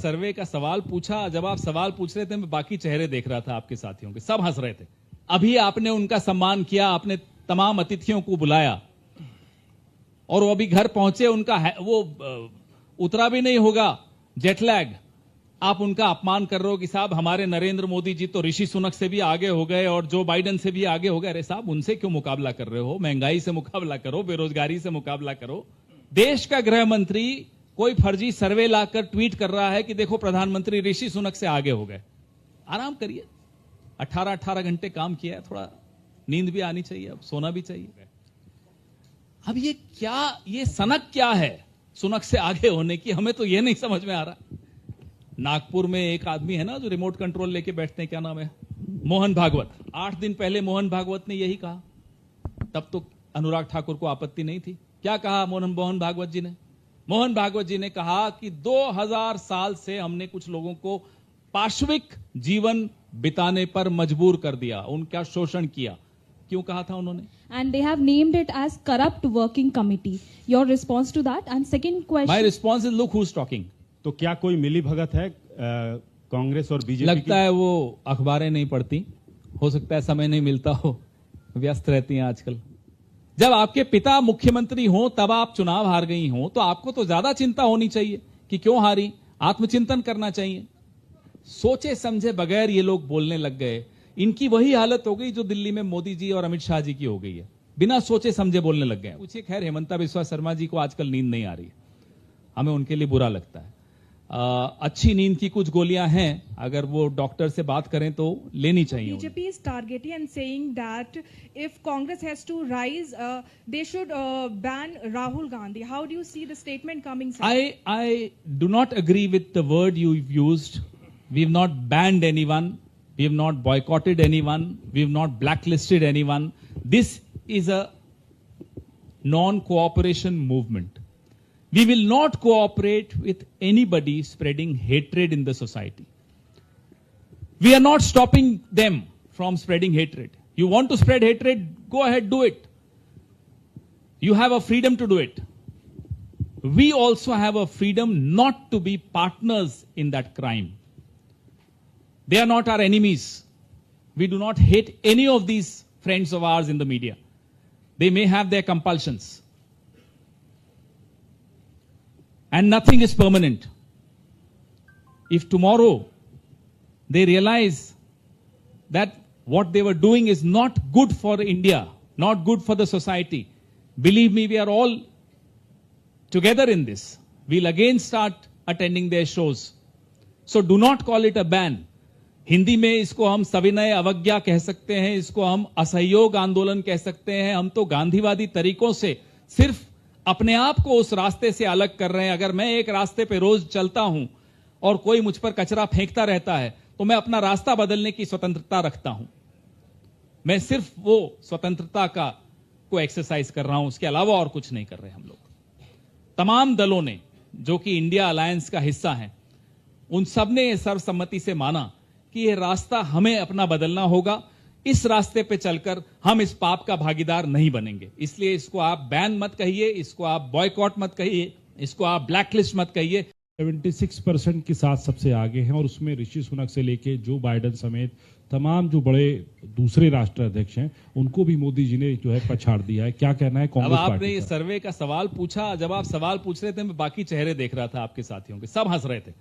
सर्वे का सवाल पूछा, जब आप सवाल पूछ रहे थे मैं बाकी चेहरे देख रहा था आपके साथियों के, सब हंस रहे थे। अभी आपने उनका सम्मान किया, आपने तमाम अतिथियों को बुलाया और वो अभी घर पहुंचे, उनका वो उतरा भी नहीं होगा जेटलैग, आप उनका अपमान कर रहे हो कि साहब हमारे नरेंद्र मोदी जी तो ऋषि सुनक से भी आगे हो गए और जो बाइडेन से भी आगे हो गए। अरे साहब उनसे क्यों मुकाबला कर रहे हो? महंगाई से मुकाबला करो, बेरोजगारी से मुकाबला करो। देश का गृह मंत्री कोई फर्जी सर्वे लाकर ट्वीट कर रहा है कि देखो प्रधानमंत्री ऋषि सुनक से आगे हो गए। आराम करिए, 18-18 घंटे काम किया है, थोड़ा नींद भी आनी चाहिए, अब सोना भी चाहिए। अब ये क्या, ये सनक क्या है सुनक से आगे होने की? हमें तो ये नहीं समझ में आ रहा। नागपुर में एक आदमी है ना जो रिमोट कंट्रोल लेके बैठते हैं, क्या नाम है, मोहन भागवत। 8 दिन पहले मोहन भागवत ने यही कहा, तब तो अनुराग ठाकुर को आपत्ति नहीं थी। क्या कहा मोहन भागवत जी ने? मोहन भागवत जी ने कहा कि 2000 साल से हमने कुछ लोगों को पाशविक जीवन बिताने पर मजबूर कर दिया, उनका शोषण किया। क्यों कहा था उन्होंने? And they have named it as corrupt working committee. Your response to that? And second question. My response is look who's talking. तो क्या कोई मिली भगत है कांग्रेस और बीजेपी? लगता है वो अखबारें नहीं पढ़ती, हो सकता है समय नहीं मिलता हो, व्यस्त रहती हैं आजकल। जब आपके पिता मुख्यमंत्री हो, तब आप चुनाव हार गई हो, तो आपको तो ज्यादा चिंता होनी चाहिए कि क्यों हारी। आत्मचिंतन करना चाहिए। सोचे समझे बगैर ये लोग बोलने लग गए। इनकी वही हालत हो गई जो दिल्ली में मोदी जी और अमित शाह जी की हो गई है, बिना सोचे समझे बोलने लग गए। पूछिए, खैर हेमंता बिस्वा शर्मा जी को आजकल नींद नहीं आ रही है, हमें उनके लिए बुरा लगता है। अच्छी नींद की कुछ गोलियां हैं, अगर वो डॉक्टर से बात करें तो लेनी चाहिए। BJP is targeting and saying that if Congress has to rise, they should ban Rahul Gandhi. How do you see the statement coming? I do not agree with the word you've used. We have not banned anyone. We have not boycotted anyone. We have not blacklisted anyone. This is a non-cooperation movement. We will not cooperate with anybody spreading hatred in the society. We are not stopping them from spreading hatred. You want to spread hatred? Go ahead, do it. You have a freedom to do it. We also have a freedom not to be partners in that crime. They are not our enemies. We do not hate any of these friends of ours in the media. They may have their compulsions. And nothing is permanent. If tomorrow they realize that what they were doing is not good for India, not good for the society, believe me, we are all together in this. We'll again start attending their shows. So do not call it a ban. Hindi में इसको हम सविनय अवज्ञा कह सकते हैं, इसको हम असहयोग आंदोलन कह सकते हैं। हम तो गांधीवादी तरीकों से सिर्फ अपने आप को उस रास्ते से अलग कर रहे हैं। अगर मैं एक रास्ते पे रोज चलता हूं और कोई मुझ पर कचरा फेंकता रहता है तो मैं अपना रास्ता बदलने की स्वतंत्रता रखता हूं। मैं सिर्फ वो स्वतंत्रता को एक्सरसाइज कर रहा हूं, उसके अलावा और कुछ नहीं कर रहे हम लोग। तमाम दलों ने जो कि इंडिया अलायंस का हिस्सा हैं, उन सब ने सर्वसम्मति से माना कि यह रास्ता हमें अपना बदलना होगा। इस रास्ते पे चलकर हम इस पाप का भागीदार नहीं बनेंगे। इसलिए इसको आप बैन मत कहिए, इसको आप बॉयकॉट मत कहिए, इसको आप ब्लैकलिस्ट मत कहिए। 76% के साथ सबसे आगे हैं और उसमें ऋषि सुनक से लेके जो बाइडेन समेत तमाम जो बड़े दूसरे राष्ट्राध्यक्ष हैं उनको भी मोदी जी ने जो है पछाड़ दिया है। क्या कहना है कांग्रेस पार्टी? आपने ये सर्वे का सवाल पूछा, जब आप सवाल पूछ रहे थे मैं बाकी चेहरे देख रहा था आपके साथियों के, सब हंस रहे थे।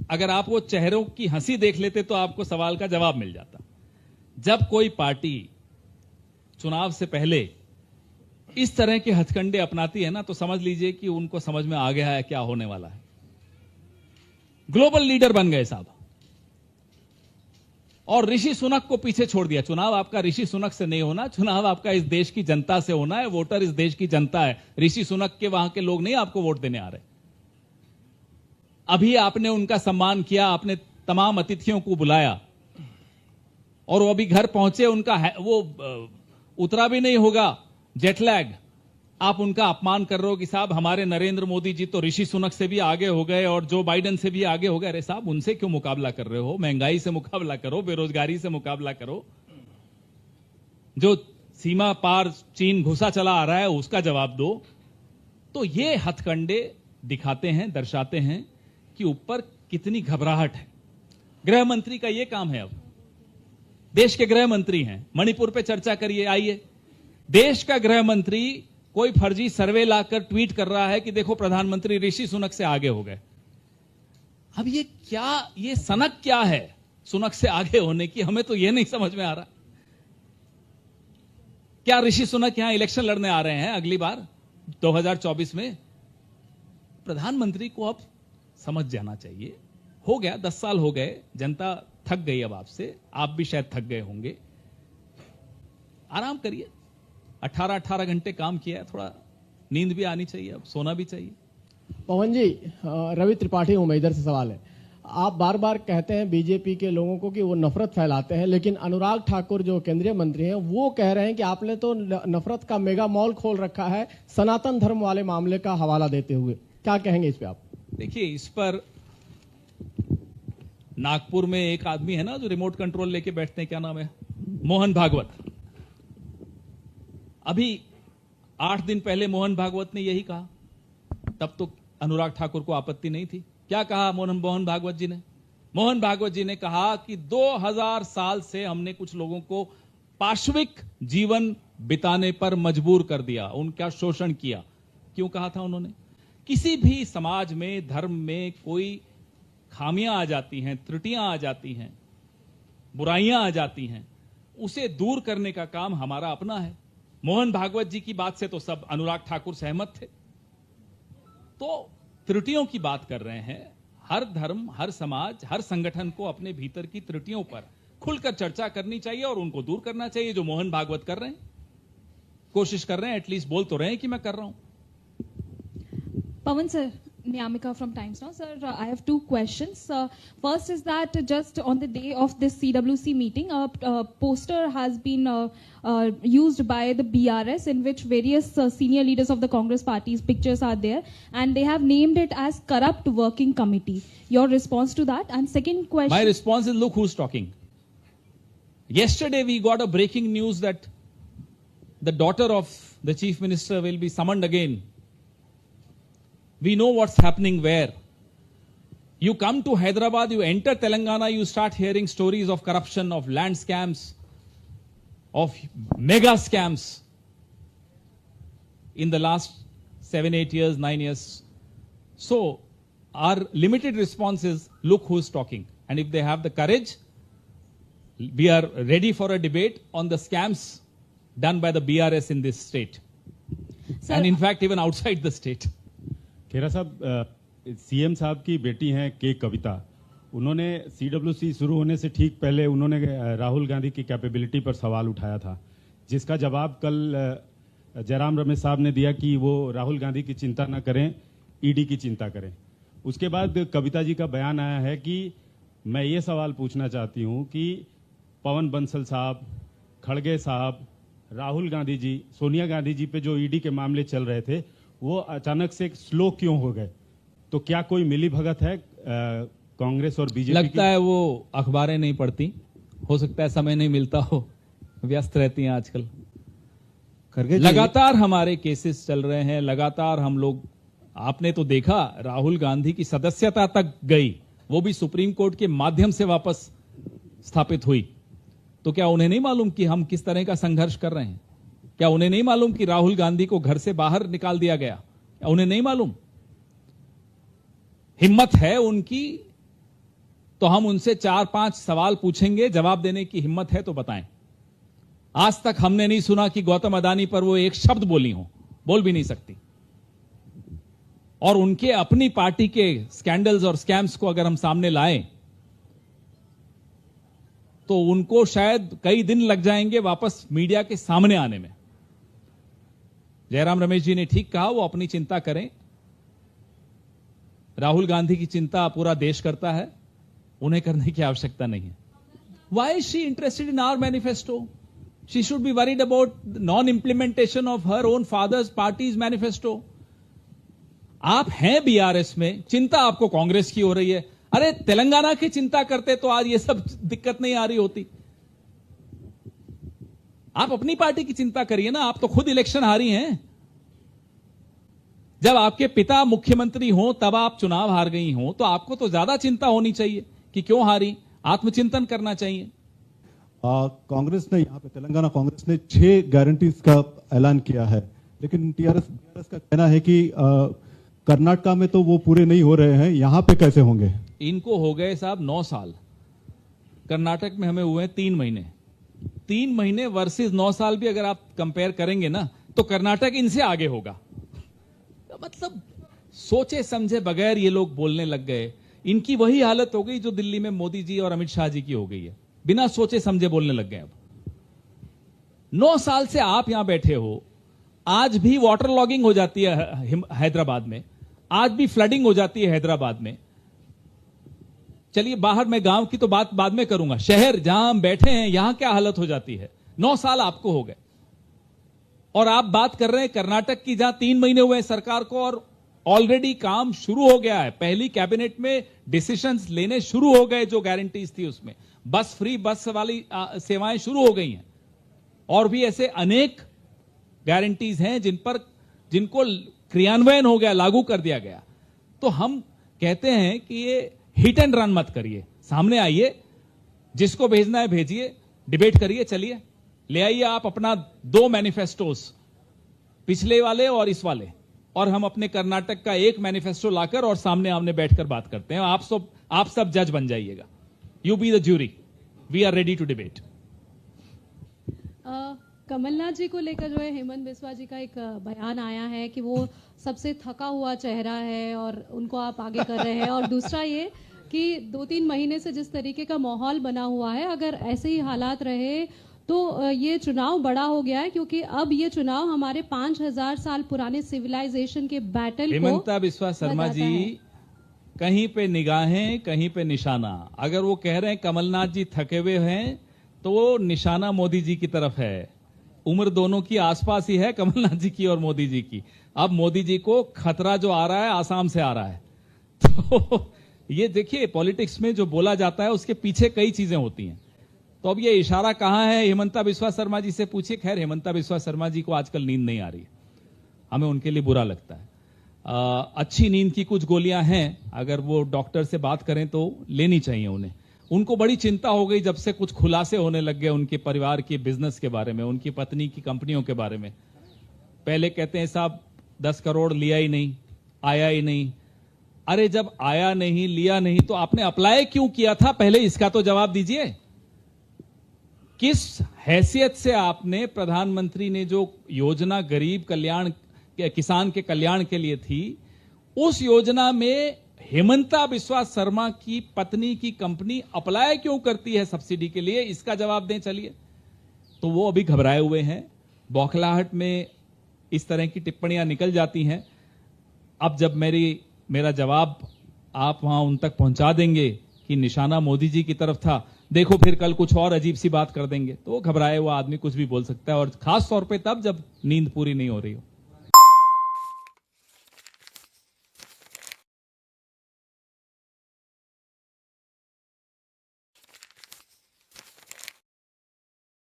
अगर आप वो चेहरों की हंसी देख लेते तो आपको सवाल का जवाब मिल जाता। जब कोई पार्टी चुनाव से पहले इस तरह के हथकंडे अपनाती है ना, तो समझ लीजिए कि उनको समझ में आ गया है क्या होने वाला है। ग्लोबल लीडर बन गए साहब और ऋषि सुनक को पीछे छोड़ दिया। चुनाव आपका ऋषि सुनक से नहीं होना, चुनाव आपका इस देश की जनता से होना है। वोटर इस देश की जनता है, ऋषि सुनक के वहां के लोग नहीं आपको वोट देने आ रहे। अभी आपने उनका सम्मान किया, आपने तमाम अतिथियों को बुलाया और वो अभी घर पहुंचे, उनका वो उतरा भी नहीं होगा जेटलैग, आप उनका अपमान कर रहे हो कि साहब हमारे नरेंद्र मोदी जी तो ऋषि सुनक से भी आगे हो गए और जो बाइडेन से भी आगे हो गए। अरे साहब उनसे क्यों मुकाबला कर रहे हो? महंगाई से मुकाबला करो, बेरोजगारी से मुकाबला करो। जो सीमा पार चीन घुसा चला आ रहा है उसका जवाब दो। तो ये हथकंडे दिखाते हैं, दर्शाते हैं उसके ऊपर कितनी घबराहट है। गृह मंत्री का यह काम है। अब देश के गृह मंत्री हैं, मणिपुर पे चर्चा करिए। आइए, देश का गृह मंत्री कोई फर्जी सर्वे लाकर ट्वीट कर रहा है कि देखो प्रधानमंत्री ऋषि सुनक से आगे हो गए। अब ये क्या, ये सनक क्या है सुनक से आगे होने की, हमें तो ये नहीं समझ में आ रहा। क्या ऋषि सुनक यहां इलेक्शन लड़ने आ रहे हैं अगली बार 2024 में? प्रधानमंत्री को अब समझ जाना चाहिए। हो गया, 10 साल हो गए, जनता थक गई अब आपसे, आप भी शायद थक गए होंगे। आराम करिए। 18 घंटे काम किया है, थोड़ा नींद भी आनी चाहिए, अब सोना भी चाहिए। पवन जी, रवि त्रिपाठी हूं मैं, इधर से सवाल है। आप बार बार कहते हैं बीजेपी के लोगों को कि वो नफरत फैलाते हैं, लेकिन अनुराग ठाकुर जो केंद्रीय मंत्री हैं वो कह रहे हैं कि आपने तो नफरत का मेगा मॉल खोल रखा है, सनातन धर्म वाले मामले का हवाला देते हुए। क्या कहेंगे इस पे आप? देखिए, इस पर नागपुर में एक आदमी है ना जो रिमोट कंट्रोल लेके बैठते हैं, क्या नाम है, मोहन भागवत। अभी 8 दिन पहले मोहन भागवत ने यही कहा, तब तो अनुराग ठाकुर को आपत्ति नहीं थी। क्या कहा मोहन भागवत जी ने? मोहन भागवत जी ने कहा कि 2000 साल से हमने कुछ लोगों को पाशविक जीवन बिताने पर मजबूर कर दिया, उनका शोषण किया। क्यों कहा था उन्होंने? किसी भी समाज में, धर्म में कोई खामियां आ जाती हैं, त्रुटियां आ जाती हैं, बुराइयां आ जाती हैं, उसे दूर करने का काम हमारा अपना है। मोहन भागवत जी की बात से तो सब अनुराग ठाकुर सहमत थे। तो त्रुटियों की बात कर रहे हैं। हर धर्म, हर समाज, हर संगठन को अपने भीतर की त्रुटियों पर खुलकर चर्चा करनी चाहिए और उनको दूर करना चाहिए, जो मोहन भागवत कर रहे हैं, कोशिश कर रहे हैं, एटलीस्ट बोल तो रहे हैं कि मैं कर रहा हूं। Pawan sir, Niyamika from Times Now. Sir, I have 2 questions. First is that just on the day of this CWC meeting, a poster has been used by the BRS in which various senior leaders of the Congress party's pictures are there, and they have named it as Corrupt Working Committee. Your response to that? And second question... My response is, look who's talking. Yesterday we got a breaking news that the daughter of the chief minister will be summoned again. We know what's happening where. You come to Hyderabad, you enter Telangana, you start hearing stories of corruption, of land scams, of mega scams in the last 7, 8 years, 9 years. So our limited response is, look who's talking. And if they have the courage, we are ready for a debate on the scams done by the BRS in this state. Sir, and in fact, even outside the state. खेरा साहब, CM साहब की बेटी हैं के कविता, उन्होंने CWC शुरू होने से ठीक पहले उन्होंने राहुल गांधी की कैपेबिलिटी पर सवाल उठाया था, जिसका जवाब कल जयराम रमेश साहब ने दिया कि वो राहुल गांधी की चिंता न करें, ईडी की चिंता करें। उसके बाद कविता जी का बयान आया है कि मैं ये सवाल पूछना चाहती हूँ कि पवन बंसल साहब, खड़गे साहब, राहुल गांधी जी, सोनिया गांधी जी पे जो ईडी के मामले चल रहे थे वो अचानक से स्लो क्यों हो गए? तो क्या कोई मिली भगत है कांग्रेस और बीजेपी? लगता है वो अखबारें नहीं पढ़ती, हो सकता है समय नहीं मिलता हो, व्यस्त रहती हैं आजकल। लगातार हमारे केसेस चल रहे हैं, लगातार हम लोग, आपने तो देखा राहुल गांधी की सदस्यता तक गई, वो भी सुप्रीम कोर्ट के माध्यम से वापस स्थापित हुई। तो क्या उन्हें नहीं मालूम कि हम किस तरह का संघर्ष कर रहे हैं? क्या उन्हें नहीं मालूम कि राहुल गांधी को घर से बाहर निकाल दिया गया? क्या उन्हें नहीं मालूम? हिम्मत है उनकी तो हम उनसे 4-5 सवाल पूछेंगे, जवाब देने की हिम्मत है तो बताएं। आज तक हमने नहीं सुना कि गौतम अदानी पर वो एक शब्द बोली हो, बोल भी नहीं सकती। और उनके अपनी पार्टी के स्कैंडल्स और स्कैम्स को अगर हम सामने लाएं तो उनको शायद कई दिन लग जाएंगे वापस मीडिया के सामने आने में। जयराम रमेश जी ने ठीक कहा, वो अपनी चिंता करें। राहुल गांधी की चिंता पूरा देश करता है, उन्हें करने की आवश्यकता नहीं है। Why is she interested in our manifesto? She should be worried about non-implementation of her own father's party's manifesto. आप हैं बीआरएस में, चिंता आपको कांग्रेस की हो रही है। अरे तेलंगाना की चिंता करते तो आज ये सब दिक्कत नहीं आ रही होती। आप अपनी पार्टी की चिंता करिए ना, आप तो खुद इलेक्शन हारी हैं। जब आपके पिता मुख्यमंत्री हो तब आप चुनाव हार गई हो, तो आपको तो ज्यादा चिंता होनी चाहिए कि क्यों हारी, आत्मचिंतन करना चाहिए। कांग्रेस ने यहाँ पे तेलंगाना कांग्रेस ने 6 गारंटीज का ऐलान किया है, लेकिन टीआरएस का कहना है कि कर्नाटका में तो वो पूरे नहीं हो रहे हैं, यहाँ पे कैसे होंगे? इनको हो गए साहब 9 साल, कर्नाटक में हमें हुए 3 महीने। 3 महीने वर्सेस 9 साल भी अगर आप कंपेयर करेंगे ना, तो कर्नाटक इनसे आगे होगा। तो मतलब सोचे समझे बगैर ये लोग बोलने लग गए। इनकी वही हालत हो गई जो दिल्ली में मोदी जी और अमित शाह जी की हो गई है, बिना सोचे समझे बोलने लग गए। अब 9 साल से आप यहां बैठे हो, आज भी वाटर लॉगिंग हो जाती है हैदराबाद में, आज भी फ्लडिंग हो जाती है हैदराबाद में। चलिए बाहर, मैं गांव की तो बात बाद में करूंगा, शहर जहां हम बैठे हैं यहां क्या हालत हो जाती है। 9 साल आपको हो गए और आप बात कर रहे हैं कर्नाटक की, जहां 3 महीने हुए हैं सरकार को और ऑलरेडी काम शुरू हो गया है। पहली कैबिनेट में डिसीजंस लेने शुरू हो गए, जो गारंटीज थी उसमें बस फ्री बस वाली सेवाएं शुरू हो गई हैं, और भी ऐसे अनेक गारंटीज हैं जिनको क्रियान्वयन हो गया, लागू कर दिया गया। तो हम कहते हैं कि ये हिट एंड रन मत करिए, सामने आइए, जिसको भेजना है भेजिए, डिबेट करिए, चलिए ले आइए आप अपना 2 मैनिफेस्टोस, पिछले वाले और इस वाले, और हम अपने कर्नाटक का एक मैनिफेस्टो लाकर और सामने आमने बैठकर बात करते हैं। आप सब जज बन जाइएगा, you be the jury, we are ready to debate. Kamalnath ji को लेकर जो है हेमंत बिस्वा जी का एक बयान आया है कि वो सबसे थका हुआ चेहरा है और उनको आप आगे कर रहे हैं, और दूसरा ये कि 2-3 महीने से जिस तरीके का माहौल बना हुआ है, अगर ऐसे ही हालात रहे तो ये चुनाव बड़ा हो गया है, क्योंकि अब ये चुनाव हमारे 5000 साल पुराने सिविलाइजेशन के बैटल को हेमंता बिस्वा शर्मा बताता जी, है। कहीं पे निगाहें कहीं पे निशाना। अगर वो कह रहे हैं कमलनाथ जी थके हुए हैं, तो वो निशाना मोदी जी की तरफ है। उम्र दोनों की आसपास ही है, कमलनाथ जी की और मोदी जी की। अब मोदी जी को खतरा जो आ रहा है आसाम से आ रहा है। तो ये देखिए, पॉलिटिक्स में जो बोला जाता है उसके पीछे कई चीजें होती हैं। तो अब ये इशारा कहां है, हेमंता बिस्वा शर्मा जी से पूछिए। खैर, हेमंता बिस्वा शर्मा जी को आजकल नींद नहीं आ रही है, हमें उनके लिए बुरा लगता है। अच्छी नींद की कुछ गोलियां हैं, अगर वो डॉक्टर से बात करें तो लेनी चाहिए उन्हें। उनको बड़ी चिंता हो गई जब से कुछ खुलासे होने लग गए उनके परिवार के बिजनेस के बारे में, उनकी पत्नी की कंपनियों के बारे में। पहले कहते हैं साहब 10 करोड़ लिया ही नहीं, आया ही नहीं। अरे जब आया नहीं, लिया नहीं, तो आपने अप्लाई क्यों किया था, पहले इसका तो जवाब दीजिए। किस हैसियत से आपने, प्रधानमंत्री ने जो योजना गरीब कल्याण, किसान के कल्याण के लिए थी, उस योजना में हेमंता बिस्वा शर्मा की पत्नी की कंपनी अप्लाई क्यों करती है सब्सिडी के लिए, इसका जवाब दें। चलिए, तो वो अभी घबराए हुए हैं, बौखलाहट में इस तरह की टिप्पणियां निकल जाती हैं। अब जब मेरा जवाब आप वहां उन तक पहुंचा देंगे कि निशाना मोदी जी की तरफ था, देखो फिर कल कुछ और अजीब सी बात कर देंगे, तो घबराए हुआ आदमी कुछ भी बोल सकता है, और खास तौर पे तब जब नींद पूरी नहीं हो रही हो।